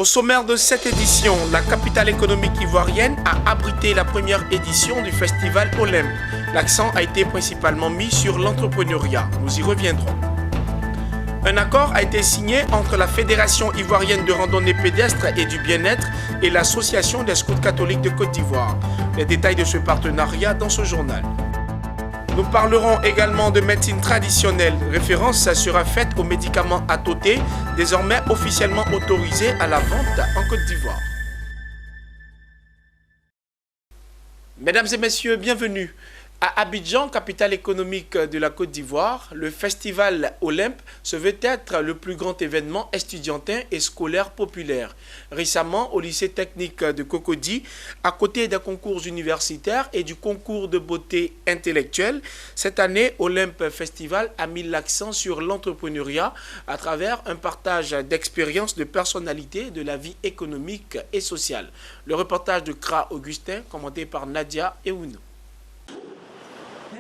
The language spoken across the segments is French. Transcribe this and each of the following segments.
Au sommaire de cette édition, la capitale économique ivoirienne a abrité la première édition du festival Olympe. L'accent a été principalement mis sur l'entrepreneuriat. Nous y reviendrons. Un accord a été signé entre la Fédération ivoirienne de randonnée pédestre et du bien-être et l'Association des scouts catholiques de Côte d'Ivoire. Les détails de ce partenariat dans ce journal. Nous parlerons également de médecine traditionnelle. Référence sera faite aux médicaments Atoté, désormais officiellement autorisés à la vente en Côte d'Ivoire. Mesdames et messieurs, bienvenue. À Abidjan, capitale économique de la Côte d'Ivoire, le festival Olympe se veut être le plus grand événement estudiantin et scolaire populaire. Récemment, au lycée technique de Cocody, à côté des concours universitaires et du concours de beauté intellectuelle, cette année, Olympe Festival a mis l'accent sur l'entrepreneuriat à travers un partage d'expériences de personnalités de la vie économique et sociale. Le reportage de Kra Augustin, commenté par Nadia Euno.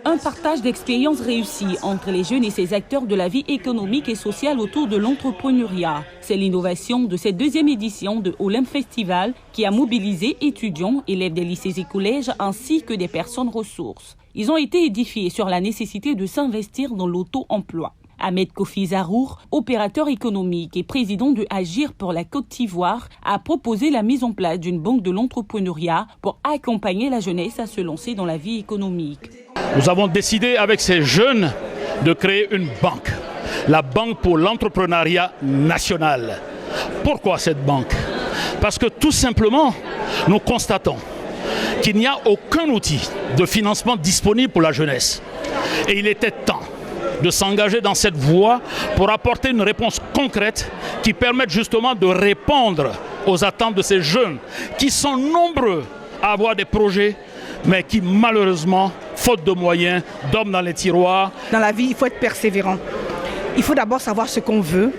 Un partage d'expériences réussies entre les jeunes et ces acteurs de la vie économique et sociale autour de l'entrepreneuriat. C'est l'innovation de cette deuxième édition de Olympe Festival qui a mobilisé étudiants, élèves des lycées et collèges ainsi que des personnes ressources. Ils ont été édifiés sur la nécessité de s'investir dans l'auto-emploi. Ahmed Kofi Zarour, opérateur économique et président de Agir pour la Côte d'Ivoire, a proposé la mise en place d'une banque de l'entrepreneuriat pour accompagner la jeunesse à se lancer dans la vie économique. Nous avons décidé avec ces jeunes de créer une banque, la Banque pour l'entrepreneuriat national. Pourquoi cette banque? Parce que tout simplement, nous constatons qu'il n'y a aucun outil de financement disponible pour la jeunesse. Et il était temps de s'engager dans cette voie pour apporter une réponse concrète qui permette justement de répondre aux attentes de ces jeunes qui sont nombreux à avoir des projets, mais qui malheureusement, faute de moyens, dorment dans les tiroirs. Dans la vie, il faut être persévérant. Il faut d'abord savoir ce qu'on veut,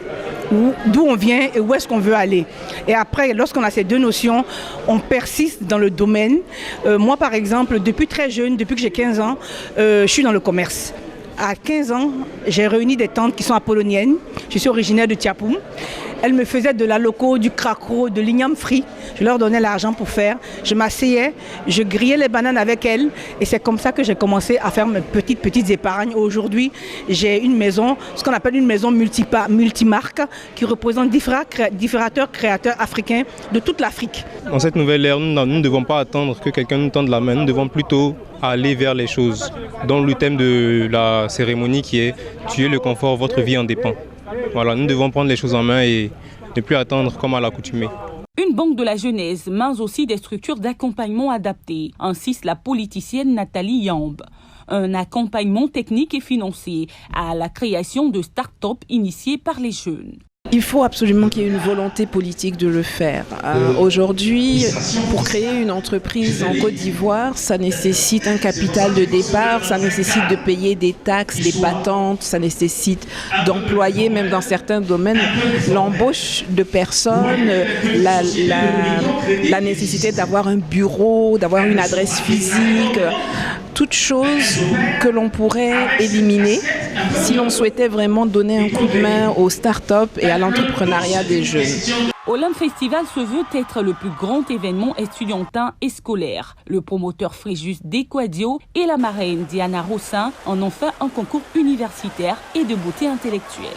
d'où on vient et où est-ce qu'on veut aller. Et après, lorsqu'on a ces deux notions, on persiste dans le domaine. Moi, par exemple, depuis très jeune, depuis que j'ai 15 ans, je suis dans le commerce. À 15 ans, j'ai réuni des tantes qui sont apolloniennes. Je suis originaire de Tiapoum. Elles me faisaient de la loco, du cracro, de l'igname frit. Je leur donnais l'argent pour faire. Je m'asseyais, je grillais les bananes avec elles. Et c'est comme ça que j'ai commencé à faire mes petites épargnes. Aujourd'hui, j'ai une maison, ce qu'on appelle une maison multimarque, qui représente différents créateurs africains de toute l'Afrique. Dans cette nouvelle ère, nous ne devons pas attendre que quelqu'un nous tende la main. Nous devons plutôt aller vers les choses. Dont le thème de la cérémonie qui est « Tuer le confort, votre vie en dépend ». Voilà, nous devons prendre les choses en main et ne plus attendre comme à l'accoutumée. Une banque de la jeunesse, mais aussi des structures d'accompagnement adaptées, insiste la politicienne Nathalie Yamb. Un accompagnement technique et financier à la création de start-up initiées par les jeunes. Il faut absolument qu'il y ait une volonté politique de le faire. Aujourd'hui, pour créer une entreprise en Côte d'Ivoire, ça nécessite un capital de départ, ça nécessite de payer des taxes, des patentes, ça nécessite d'employer, même dans certains domaines, l'embauche de personnes, la nécessité d'avoir un bureau, d'avoir une adresse physique, toutes choses que l'on pourrait éliminer si l'on souhaitait vraiment donner un coup de main aux start-up et à l'entrepreneuriat des jeunes. Olympe Festival se veut être le plus grand événement estudiantin et scolaire. Le promoteur Fréjus Desquadio et la marraine Diana Rossin en ont fait un concours universitaire et de beauté intellectuelle.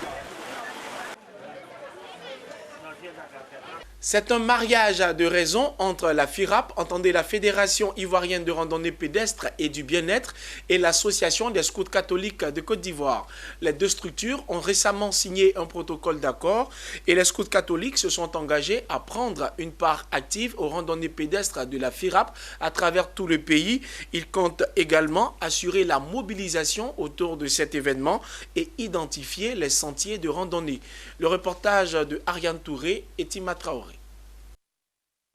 C'est un mariage de raison entre la FIRAP, entendez la Fédération ivoirienne de randonnée pédestre et du bien-être, et l'Association des scouts catholiques de Côte d'Ivoire. Les deux structures ont récemment signé un protocole d'accord et les scouts catholiques se sont engagés à prendre une part active aux randonnées pédestres de la FIRAP à travers tout le pays. Ils comptent également assurer la mobilisation autour de cet événement et identifier les sentiers de randonnée. Le reportage de Ariane Touré et Tima Traoré.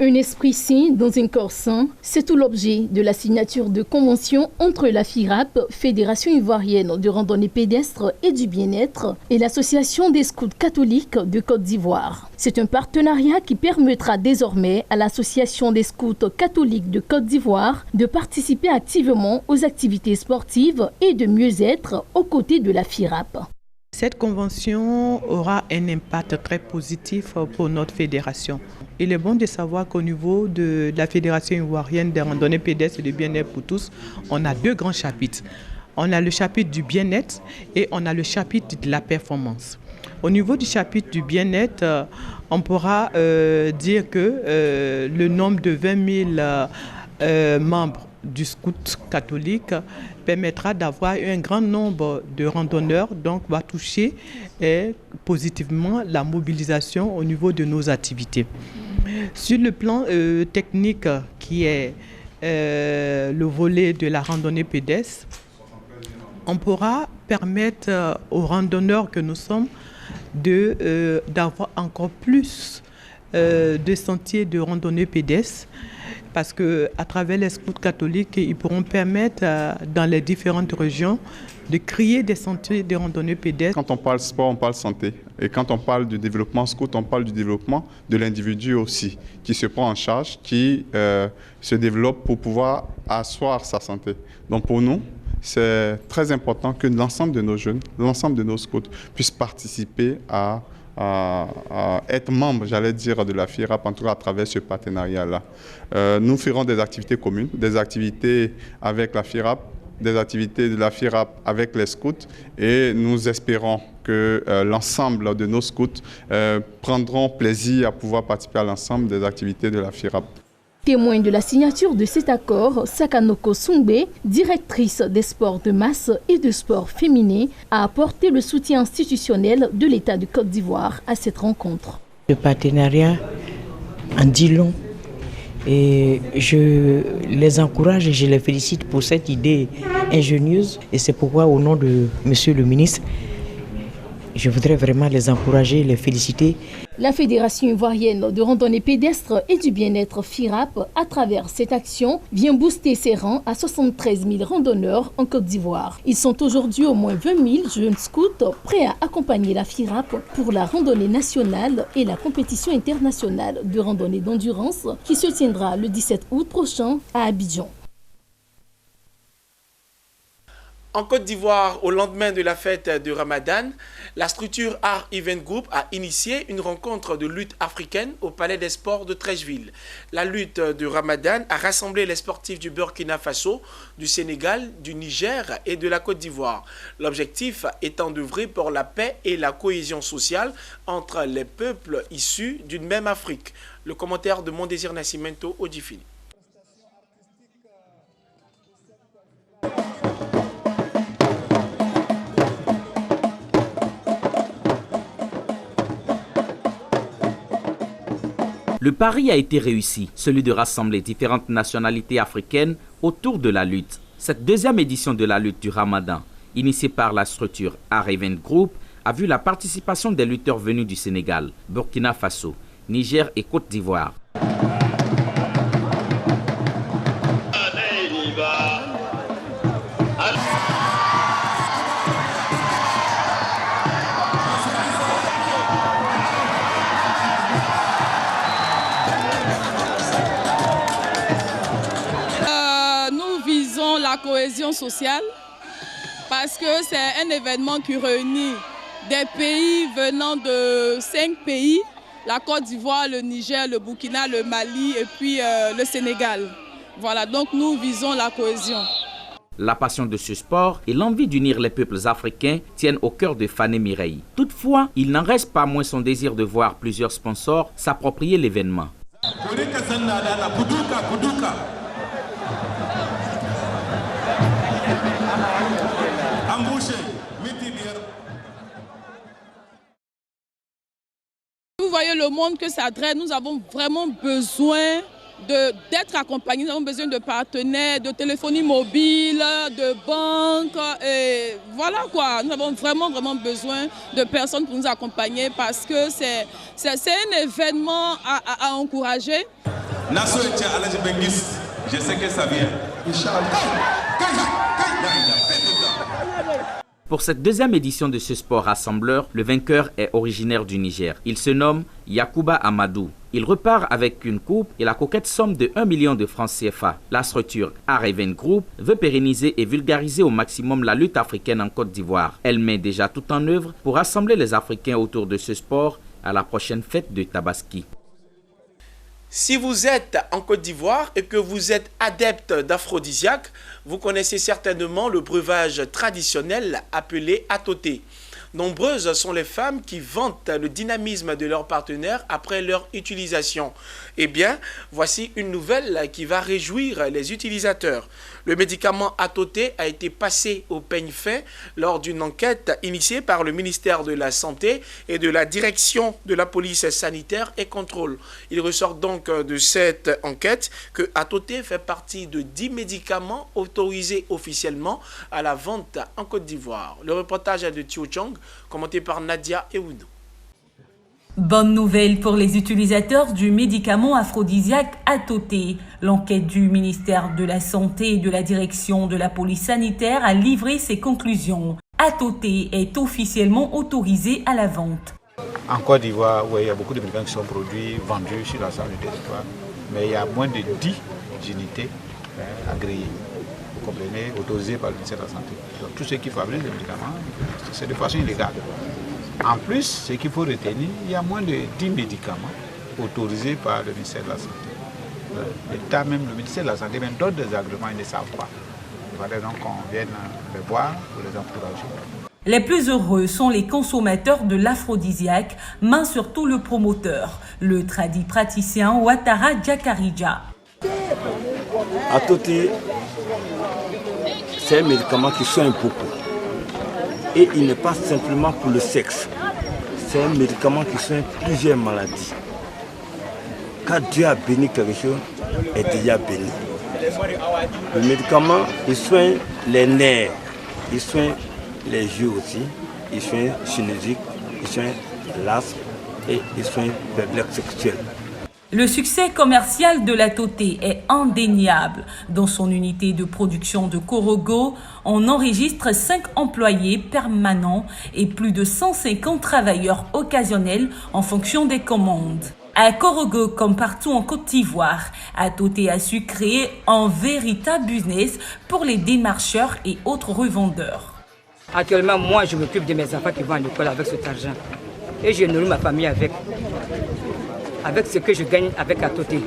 Un esprit sain dans un corps sain, c'est tout l'objet de la signature de convention entre la FIRAP, Fédération ivoirienne de randonnée pédestre et du bien-être, et l'Association des scouts catholiques de Côte d'Ivoire. C'est un partenariat qui permettra désormais à l'Association des scouts catholiques de Côte d'Ivoire de participer activement aux activités sportives et de mieux-être aux côtés de la FIRAP. Cette convention aura un impact très positif pour notre fédération. Il est bon de savoir qu'au niveau de la Fédération ivoirienne des randonnées pédestres et du bien-être pour tous, on a 2 grands chapitres. On a le chapitre du bien-être et on a le chapitre de la performance. Au niveau du chapitre du bien-être, on pourra dire que le nombre de 20 000 membres du scout catholique permettra d'avoir un grand nombre de randonneurs, donc va toucher positivement la mobilisation au niveau de nos activités. Sur le plan technique, qui est le volet de la randonnée pédestre, on pourra permettre aux randonneurs que nous sommes d'avoir encore plus de sentiers de randonnée pédestre, parce qu'à travers les scouts catholiques, ils pourront permettre dans les différentes régions de créer des sentiers de randonnée pédestre. Quand on parle sport, on parle santé. Et quand on parle du développement scout, on parle du développement de l'individu aussi, qui se prend en charge, qui se développe pour pouvoir asseoir sa santé. Donc pour nous, c'est très important que l'ensemble de nos jeunes, l'ensemble de nos scouts puissent participer à être membre, j'allais dire, de la FIRAP, en tout cas à travers ce partenariat-là. Nous ferons des activités communes, des activités avec la FIRAP, des activités de la FIRAP avec les scouts, et nous espérons que l'ensemble de nos scouts prendront plaisir à pouvoir participer à l'ensemble des activités de la FIRAP. Témoin de la signature de cet accord, Sakanoko Sungbe, directrice des sports de masse et de sport féminin, a apporté le soutien institutionnel de l'État de Côte d'Ivoire à cette rencontre. Le partenariat en dit long et je les encourage et je les félicite pour cette idée ingénieuse, et c'est pourquoi au nom de Monsieur le ministre, je voudrais vraiment les encourager et les féliciter. La Fédération ivoirienne de randonnée pédestre et du bien-être FIRAP, à travers cette action, vient booster ses rangs à 73 000 randonneurs en Côte d'Ivoire. Ils sont aujourd'hui au moins 20 000 jeunes scouts prêts à accompagner la FIRAP pour la randonnée nationale et la compétition internationale de randonnée d'endurance qui se tiendra le 17 août prochain à Abidjan. En Côte d'Ivoire, au lendemain de la fête de Ramadan, la structure Art Event Group a initié une rencontre de lutte africaine au Palais des Sports de Treichville. La lutte de Ramadan a rassemblé les sportifs du Burkina Faso, du Sénégal, du Niger et de la Côte d'Ivoire. L'objectif étant d'œuvrer pour la paix et la cohésion sociale entre les peuples issus d'une même Afrique. Le commentaire de Mondésir Nascimento Odifini. Le pari a été réussi, celui de rassembler différentes nationalités africaines autour de la lutte. Cette deuxième édition de la lutte du Ramadan, initiée par la structure Art Event Group, a vu la participation des lutteurs venus du Sénégal, Burkina Faso, Niger et Côte d'Ivoire. La cohésion sociale, parce que c'est un événement qui réunit des pays venant de 5 pays, la Côte d'Ivoire, le Niger, le Burkina, le Mali et puis le Sénégal. Voilà, donc nous visons la cohésion. La passion de ce sport et l'envie d'unir les peuples africains tiennent au cœur de Fanny Mireille. Toutefois, il n'en reste pas moins son désir de voir plusieurs sponsors s'approprier l'événement. Vous voyez le monde que ça draine, nous avons vraiment besoin d'être accompagnés, nous avons besoin de partenaires, de téléphonie mobile, de banques, et voilà quoi. Nous avons vraiment besoin de personnes pour nous accompagner parce que c'est un événement à encourager. Je sais que ça vient. Pour cette deuxième édition de ce sport rassembleur, le vainqueur est originaire du Niger. Il se nomme Yakuba Amadou. Il repart avec une coupe et la coquette somme de 1 million de francs CFA. La structure Art-Event Group veut pérenniser et vulgariser au maximum la lutte africaine en Côte d'Ivoire. Elle met déjà tout en œuvre pour rassembler les Africains autour de ce sport à la prochaine fête de Tabaski. Si vous êtes en Côte d'Ivoire et que vous êtes adepte d'aphrodisiaques, vous connaissez certainement le breuvage traditionnel appelé Atoté. Nombreuses sont les femmes qui vantent le dynamisme de leur partenaire après leur utilisation. Eh bien, voici une nouvelle qui va réjouir les utilisateurs. Le médicament Atoté a été passé au peigne fin lors d'une enquête initiée par le ministère de la Santé et de la Direction de la Police Sanitaire et Contrôle. Il ressort donc de cette enquête que Atoté fait partie de 10 médicaments autorisés officiellement à la vente en Côte d'Ivoire. Le reportage de Thio Chong, commenté par Nadia Eounou. Bonne nouvelle pour les utilisateurs du médicament aphrodisiaque Atoté. L'enquête du ministère de la Santé et de la Direction de la Police Sanitaire a livré ses conclusions. Atoté est officiellement autorisé à la vente. En Côte d'Ivoire, il y a beaucoup de médicaments qui sont produits, vendus sur l'ensemble du territoire, mais il y a moins de 10 unités agréées. Vous comprenez, autorisées par le ministère de la Santé. Donc, tous ceux qui fabriquent les médicaments, c'est de façon illégale. En plus, ce qu'il faut retenir, il y a moins de 10 médicaments autorisés par le ministère de la Santé. L'État même, le ministère de la Santé, même d'autres désagréments, ils ne savent pas. Il fallait donc qu'on vienne les voir pour les encourager. Les plus heureux sont les consommateurs de l'aphrodisiaque, mais surtout le promoteur, le tradit praticien Ouattara Diakarija. Atoté, c'est un médicament qui soigne beaucoup. Et il n'est pas simplement pour le sexe. C'est un médicament qui soigne plusieurs maladies. Quand Dieu a béni quelque chose, est déjà béni. Le médicament, il soigne les nerfs, il soigne les yeux aussi, il soigne sinusite, il soigne l'asthme et il soigne la faiblesse sexuelle. Le succès commercial de l'Atoté est indéniable. Dans son unité de production de Korogo, on enregistre 5 employés permanents et plus de 150 travailleurs occasionnels en fonction des commandes. À Korogo, comme partout en Côte d'Ivoire, Atoté a su créer un véritable business pour les démarcheurs et autres revendeurs. Actuellement, moi, je m'occupe de mes enfants qui vont à l'école avec cet argent. Et je nourris ma famille avec ce que je gagne avec Atoté.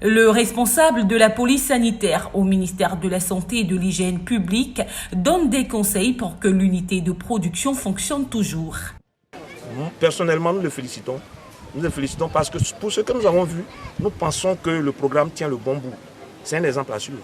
Le responsable de la police sanitaire au ministère de la Santé et de l'Hygiène publique donne des conseils pour que l'unité de production fonctionne toujours. Personnellement, nous le félicitons. Nous le félicitons parce que pour ce que nous avons vu, nous pensons que le programme tient le bon bout. C'est un exemple à suivre.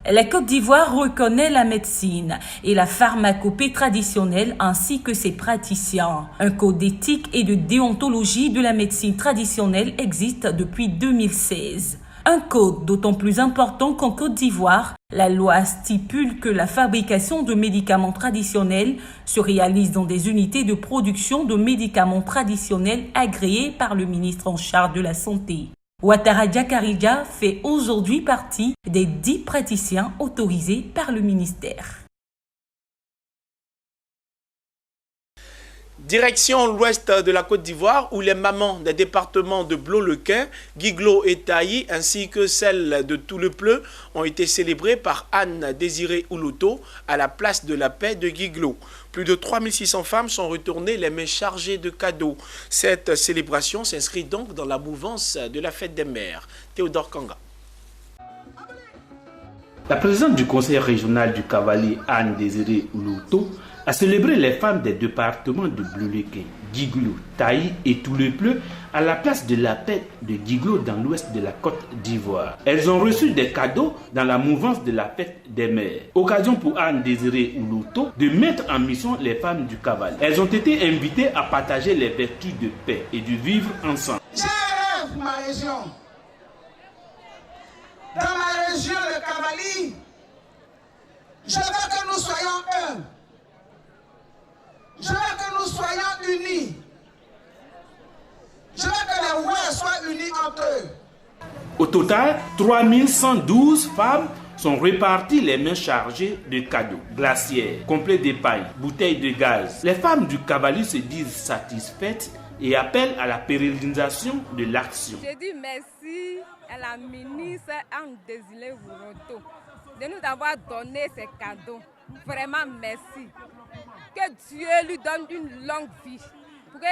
La Côte d'Ivoire reconnaît la médecine et la pharmacopée traditionnelle ainsi que ses praticiens. Un code d'éthique et de déontologie de la médecine traditionnelle existe depuis 2016. Un code d'autant plus important qu'en Côte d'Ivoire, la loi stipule que la fabrication de médicaments traditionnels se réalise dans des unités de production de médicaments traditionnels agréées par le ministre en charge de la Santé. Ouattara Diakarija fait aujourd'hui partie des 10 praticiens autorisés par le ministère. Direction l'ouest de la Côte d'Ivoire où les mamans des départements de Blo-le-Quin, Guiglo et Taï ainsi que celles de Tout-le-Pleu ont été célébrées par Anne Désirée Oulouto à la place de la paix de Guiglo. Plus de 3600 femmes sont retournées les mains chargées de cadeaux. Cette célébration s'inscrit donc dans la mouvance de la fête des mères. Théodore Kanga. La présidente du conseil régional du Cavalier, Anne Désirée Oulouto, a célébré les femmes des départements de Blo-le-Quin, Guiglo, Taï et Tout-le-Pleu à la place de la paix de Guiglo dans l'ouest de la Côte d'Ivoire. Elles ont reçu des cadeaux dans la mouvance de la fête des mères. Occasion pour Anne Désirée Oulouto de mettre en mission les femmes du Cavalier. Elles ont été invitées à partager les vertus de paix et de vivre ensemble. Je rêve ma région. Dans ma région, le Cavalier, je veux que nous soyons un. Je veux que nous soyons unis. Je veux que les rois soient unis entre eux. Au total, 3112 femmes sont répartis les mains chargées de cadeaux, glacières, complets d'épaille, bouteilles de gaz. Les femmes du Cavali se disent satisfaites et appellent à la pérennisation de l'action. Je dis merci à la ministre Anne Désirée Wuroto de nous avoir donné ces cadeaux. Vraiment merci. Que Dieu lui donne une longue vie. Pour que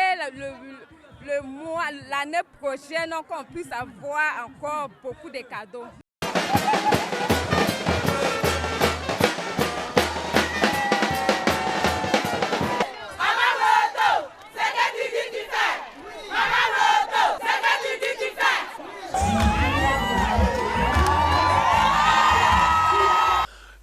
l'année prochaine, qu'on puisse avoir encore beaucoup de cadeaux.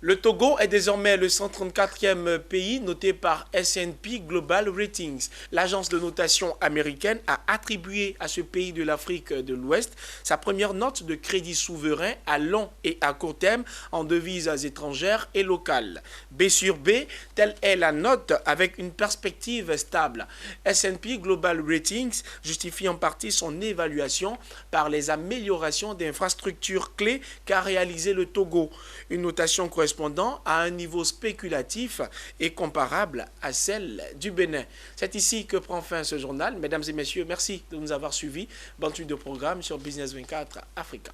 Le Togo est désormais le 134e pays noté par S&P Global Ratings. L'agence de notation américaine a attribué à ce pays de l'Afrique de l'Ouest sa première note de crédit souverain à long et à court terme en devises étrangères et locales. B sur B, telle est la note avec une perspective stable. S&P Global Ratings justifie en partie son évaluation par les améliorations d'infrastructures clés qu'a réalisé le Togo. Une notation correspondant à un niveau spéculatif et comparable à celle du Bénin. C'est ici que prend fin ce journal. Mesdames et messieurs, merci de nous avoir suivis. Bonne suite de programme sur Business 24 Africa.